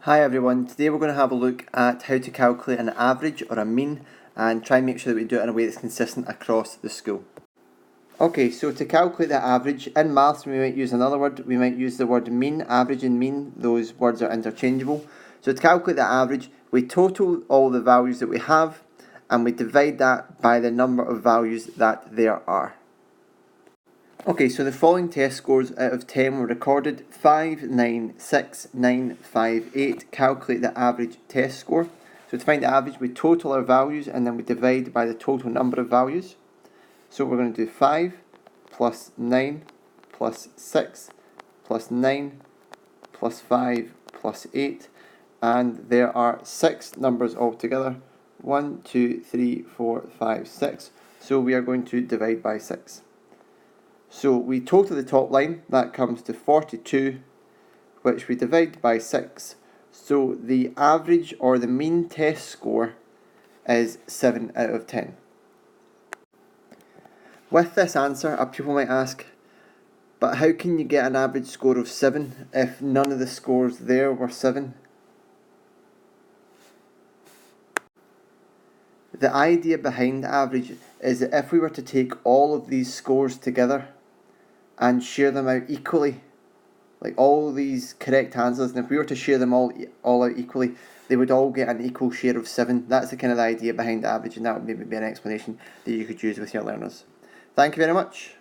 Hi everyone, today we're going to have a look at how to calculate an average or a mean and try and make sure that we do it in a way that's consistent across the school. Okay, so to calculate the average, in maths we might use another word, we might use the word mean, average and mean, those words are interchangeable. So to calculate the average, we total all the values that we have and we divide that by the number of values that there are. Okay, so the following test scores out of 10 were recorded: 5, 9, 6, 9, 5, 8. Calculate the average test score. So to find the average, we total our values and then we divide by the total number of values. So we're going to do 5 plus 9 plus 6 plus 9 plus 5 plus 8. And there are 6 numbers altogether. 1, 2, 3, 4, 5, 6. So we are going to divide by 6. So we total the top line, that comes to 42, which we divide by 6. So the average or the mean test score is 7 out of 10. With this answer, a pupil might ask, but how can you get an average score of 7 if none of the scores there were 7? The idea behind the average is that if we were to take all of these scores together and share them out equally, like all these correct answers, and if we were to share them all out equally, they would all get an equal share of 7. That's the kind of idea behind the average, and that would maybe be an explanation that you could use with your learners. Thank you very much.